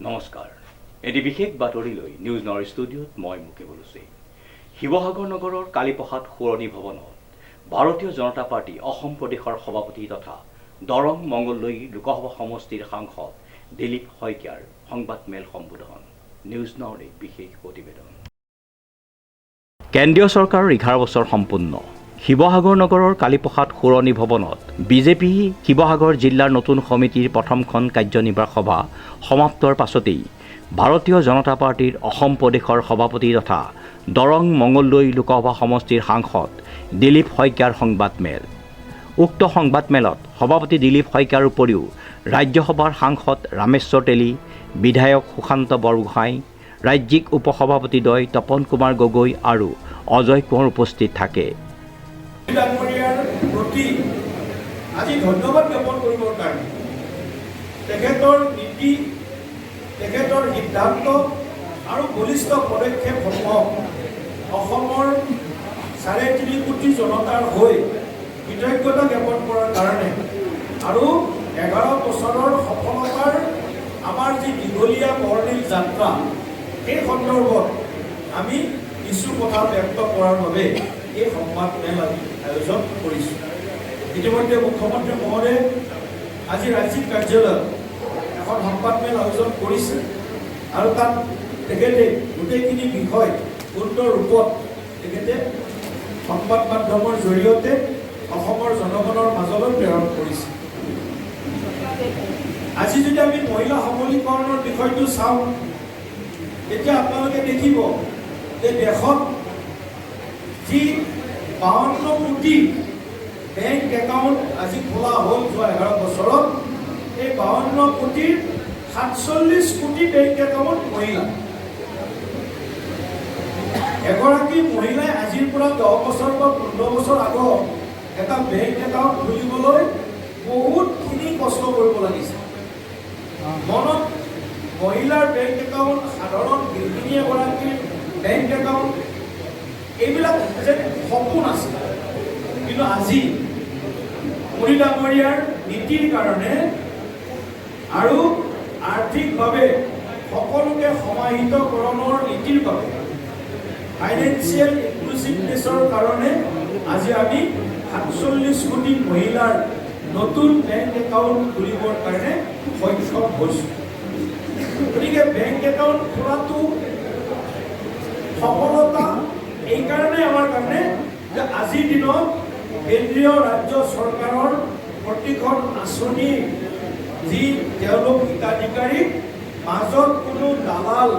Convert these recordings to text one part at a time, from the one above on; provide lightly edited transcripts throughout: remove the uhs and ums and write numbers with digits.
নমস্কাৰ। এটি বিশেষ বাতৰিলৈ নিউজ নৰ ষ্টুডিঅ'ত মই মুকেশ বলুচি। শিৱসাগৰ নগৰৰ কালীপ্ৰসাদ সোঁৱৰণী ভৱনত ভাৰতীয় জনতা পাৰ্টি অসম প্ৰদেশৰ সভাপতি তথা দৰং মংগলদৈ লোকসভা সমষ্টিৰ সাংসদ দিলীপ শইকীয়াৰ সংবাদমেল সম্বোধন। নিউজ নৰ এক বিশেষ প্ৰতিবেদন। কেন্দ্ৰীয় চৰকাৰৰ 11 বছৰ সম্পূৰ্ণ। শিৱসাগৰ নগৰৰ কালীপ্ৰসাদ সোঁৱৰণী ভৱনত বিজেপি শিৱসাগৰ জিলাৰ নতুন সমিতিৰ প্ৰথমখন কাৰ্যনিৰ্বাহক সভা সমাপ্তৰ পাছতেই ভাৰতীয় জনতা পাৰ্টিৰ অসম প্ৰদেশৰ সভাপতি তথা দৰং মংগলদৈ লোকসভা সমষ্টিৰ সাংসদ দিলীপ শইকীয়াৰ সংবাদমেল। উক্ত সংবাদমেলত সভাপতি দিলীপ শইকীয়াৰ উপৰিও ৰাজ্যসভাৰ সাংসদ ৰামেশ্বৰ তেলী, বিধায়ক সুশান্ত বৰগোহাঁই, ৰাজ্যিক উপসভাপতিদ্বয় তপন কুমাৰ গগৈ আৰু অজয় কোঁৱৰ উপস্থিত থাকে। আজি ধন্যবাদ জ্ঞাপন কৰিবৰ কাৰণে তেখেতৰ নীতি, তেখেতৰ সিদ্ধান্ত আৰু বলিষ্ঠ পদক্ষেপসমূহক অসমৰ 3.5 কোটি জনতাৰ হৈ কৃতজ্ঞতা জ্ঞাপন কৰাৰ কাৰণে আৰু 11 বছৰৰ সফলতাৰ আমাৰ যি দীঘলীয়া বৰ্ণিল যাত্ৰা, এই সন্দৰ্ভত আমি কিছু কথা ব্যক্ত কৰাৰ বাবে এই সংবাদমেল আয়োজন কৰিছোঁ। ইতিমধ্যে মুখ্যমন্ত্ৰী মহোদয়ে আজি ৰাজ্যিক কাৰ্যালয়ত এখন সংবাদমেল আয়োজন কৰিছে আৰু তাত তেখেতে গোটেইখিনি বিষয় সুন্দৰ ৰূপত তেখেতে সংবাদ মাধ্যমৰ জৰিয়তে অসমৰ জনগণৰ মাজলৈ প্ৰেৰণ কৰিছে। আজি যদি আমি মহিলা সবলীকৰণৰ বিষয়টো চাওঁ, তেতিয়া আপোনালোকে দেখিব যে দেশত যি 52 কোটি বেংক একাউণ্ট আজি খোলা হ'ল যোৱা 11 বছৰত, এই 52 কোটিৰ 47 কোটি বেংক একাউণ্ট মহিলা। এগৰাকী মহিলাই আজিৰ পৰা 10 বছৰ বা 15 বছৰ আগত এটা বেংক একাউণ্ট খুলিবলৈ বহুতখিনি কষ্ট কৰিব লাগিছে। মনত মহিলাৰ বেংক একাউণ্ট, সাধাৰণ গৃহিণী এগৰাকীৰ বেংক একাউণ্ট, এইবিলাক যে সপোন আছিল। কিন্তু আজি মোদী ডাঙৰীয়াৰ নীতিৰ কাৰণে আৰু আৰ্থিকভাৱে সকলোকে সমাহিতকৰণৰ নীতিৰ বাবে, ফাইনেন্সিয়েল ইনক্লুচিভনেছৰ কাৰণে আজি আমি 47 কোটি মহিলাৰ নতুন বেংক একাউণ্ট খুলিবৰ কাৰণে সক্ষম হৈছোঁ। গতিকে বেংক একাউণ্ট খোলাটো সফলতা এইকাৰণে আমাৰ কাৰণে যে আজিৰ দিনত কেন্দ্ৰীয় ৰাজ্য চৰকাৰৰ প্ৰতিখন আঁচনি যি তেওঁলোক হিতাধিকাৰীক মাজত কোনো দালাল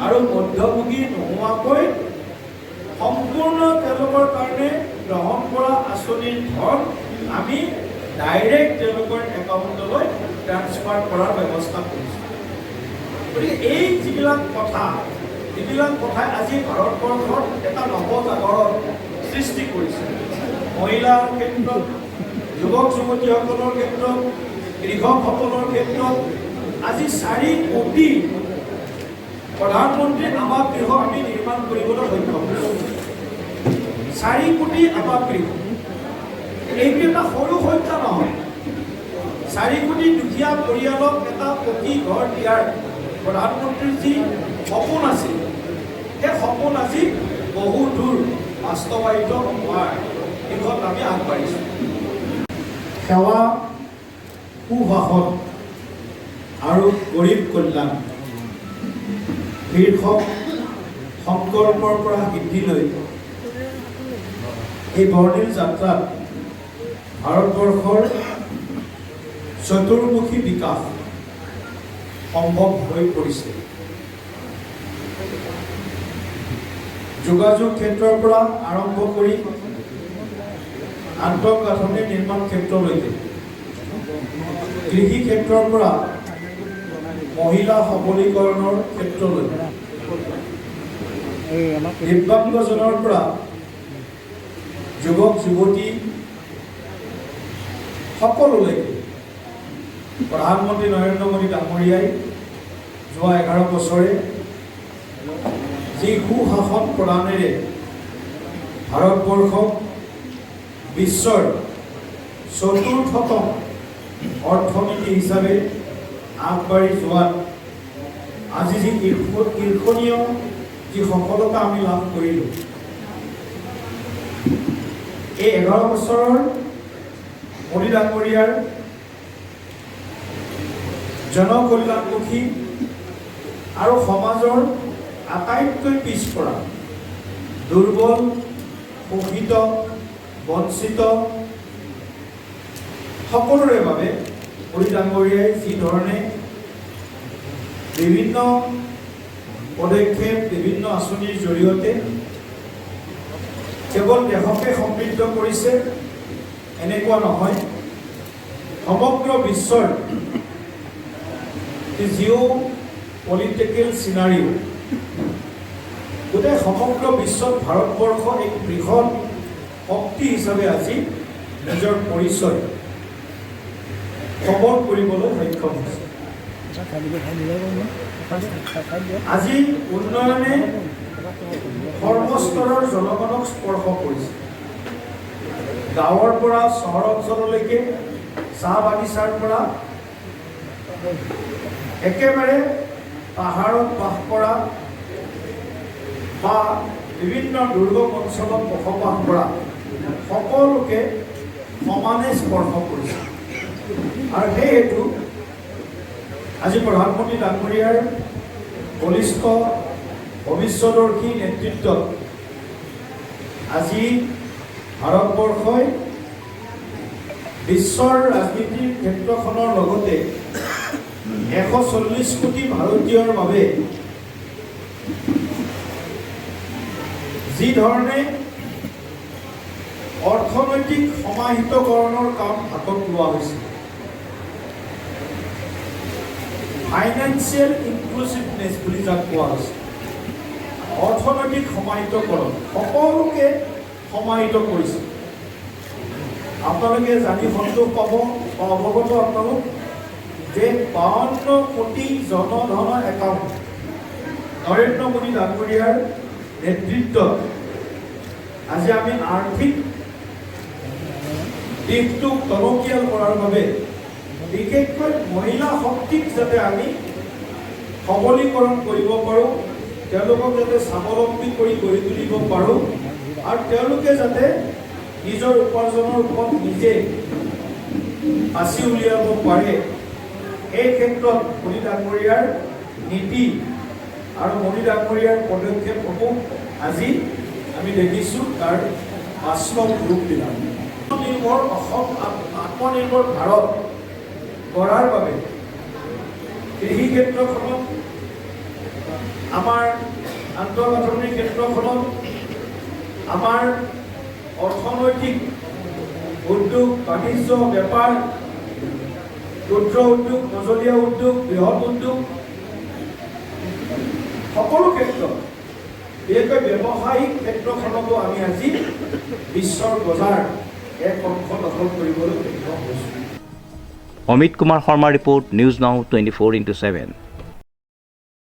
আৰু মধ্যভোগী নোহোৱাকৈ সম্পূৰ্ণ তেওঁলোকৰ কাৰণে গ্ৰহণ কৰা আঁচনিৰ ধন আমি ডাইৰেক্ট তেওঁলোকৰ একাউণ্টলৈ ট্ৰান্সফাৰ কৰাৰ ব্যৱস্থা কৰিছোঁ। গতিকে এই যিবিলাক কথাই আজি ভাৰতবৰ্ষত এটা নৱজাগৰণ সৃষ্টি কৰিছে। মহিলাৰ ক্ষেত্ৰত, যুৱক যুৱতীসকলৰ ক্ষেত্ৰত, কৃষকসকলৰ ক্ষেত্ৰত আজি 4 কোটি প্ৰধানমন্ত্ৰী আৱাস গৃহ আমি নিৰ্মাণ কৰিবলৈ সক্ষম হৈছোঁ। 4 কোটি আৱাস গৃহ, এইটো এটা সৰু সংখ্যা নহয়। 4 কোটি দুখীয়া পৰিয়ালক এটা পকী ঘৰ দিয়াৰ প্ৰধানমন্ত্ৰীৰ যি সপোন আছিল, সেই সপোন আজি বহু দূৰ বাস্তৱায়িত হোৱাৰ দিশত আমি আগবাঢ়িছোঁ। সেৱা, সুশাসন আৰু গৰীব কল্যাণ শীৰ্ষক সংকল্পৰ পৰা সিদ্ধিলৈ এই বৰ্ণিল যাত্ৰাত ভাৰতবৰ্ষৰ চতুৰ্মুখী বিকাশ সম্ভৱ হৈ পৰিছে। যোগাযোগ ক্ষেত্ৰৰ পৰা আৰম্ভ কৰি আন্তঃগাঁথনি নিৰ্মাণ ক্ষেত্ৰলৈকে, কৃষি ক্ষেত্ৰৰ পৰা মহিলা সবলীকৰণৰ ক্ষেত্ৰলৈ, দিব্যাংগজনৰ পৰা যুৱক যুৱতী সকলোলৈকে প্ৰধানমন্ত্ৰী নৰেন্দ্ৰ মোদী ডাঙৰীয়াই যোৱা 11 বছৰে যি সুশাসন প্ৰদানেৰে ভাৰতবৰ্ষক বিশ্বৰ 4ৰ্থতম অৰ্থনীতি হিচাপে আগবাঢ়ি যোৱাত আজি যি ঈৰ্ষণীয় যি সফলতা আমি লাভ কৰিলোঁ, এই 11 বছৰৰ মোদী ডাঙৰীয়াৰ জনকল্যাণমুখী আৰু সমাজৰ আটাইতকৈ পিছপৰা, দুৰ্বল, শোষিত, বঞ্চিত সকলোৰে বাবে মোদী ডাঙৰীয়াই যি ধৰণে বিভিন্ন পদক্ষেপ, বিভিন্ন আঁচনিৰ জৰিয়তে কেৱল দেশকে সমৃদ্ধ কৰিছে এনেকুৱা নহয়, সমগ্ৰ বিশ্বৰ জিঅ' পলিটিকেল চিনাৰিও, গোটেই সমগ্ৰ বিশ্বত ভাৰতবৰ্ষ এক বৃহৎ শক্তি হিচাপে আজি নিজৰ পৰিচয় সবল কৰিবলৈ সক্ষম হৈছে। আজি উন্নয়নে সৰ্বস্তৰৰ জনগণক স্পৰ্শ কৰিছে। গাঁৱৰ পৰা চহৰ অঞ্চললৈকে, চাহ বাগিচাৰ পৰা একেবাৰে পাহাৰত বাস কৰা বা বিভিন্ন দুৰ্গম অঞ্চলত বসবাস কৰা সকলোকে সমানে স্পৰ্শ কৰিছে। আৰু সেই হেতু আজি প্ৰধানমন্ত্ৰী ডাঙৰীয়াৰ বলিষ্ঠ ভৱিষ্যদৰ্শী নেতৃত্বত আজি ভাৰতবৰ্ষই বিশ্বৰ ৰাজনীতিৰ ক্ষেত্ৰখনৰ লগতে 140 কোটি ভাৰতীয়ৰ বাবে যি ধৰণে অৰ্থনৈতিক সমাহিতকৰণৰ কাম হাতত লোৱা হৈছে, ফাইনেন্সিয়েল ইনক্লুচিভনেছ বুলি যাক কোৱা হৈছে, অৰ্থনৈতিক সমাহিতকৰণ, সকলোকে সমাহিত কৰিছে। আপোনালোকে জানি সন্তোষ পাব বা অৱগত আপোনালোক যে 52 কোটি জনধন একাউণ্ট নৰেন্দ্ৰ মোদী ডাঙৰীয়াৰ নেতৃত্বত আজি আমি আৰ্থিক দিশটো টনকিয়াল কৰাৰ বাবে, বিশেষকৈ মহিলা শক্তিক যাতে আমি সবলীকৰণ কৰিব পাৰোঁ, তেওঁলোকক যাতে স্বাৱলম্বী কৰি গঢ়ি তুলিব পাৰোঁ আৰু তেওঁলোকে যাতে নিজৰ উপাৰ্জনৰ পথ নিজে বাছি উলিয়াব পাৰে, এই ক্ষেত্ৰত মোদী ডাঙৰীয়াৰ নীতি আৰু মোদী ডাঙৰীয়াৰ পদক্ষেপসমূহ আজি আমি দেখিছোঁ তাৰ বাস্তৱ ৰূপ দিলা। আত্মনিৰ্ভৰ অসম, আত্মনিৰ্ভৰ ভাৰত গঢ়াৰ বাবে কৃষি ক্ষেত্ৰখনত, আমাৰ আন্তঃগাঁথনিৰ ক্ষেত্ৰখনত, আমাৰ অৰ্থনৈতিক উদ্যোগ, বাণিজ্য, বেপাৰ, ক্ষুদ্ৰ উদ্যোগ, মজলীয়া উদ্যোগ, বৃহৎ উদ্যোগ, সকলো ক্ষেত্ৰত, বিশেষকৈ ব্যৱসায়িক ক্ষেত্ৰখনতো আমি আজি বিশ্বৰ বজাৰ এক অংশ দখল কৰিবলৈ সক্ষম হৈছোঁ। Amit Kumar Sharma report, news now 24/7।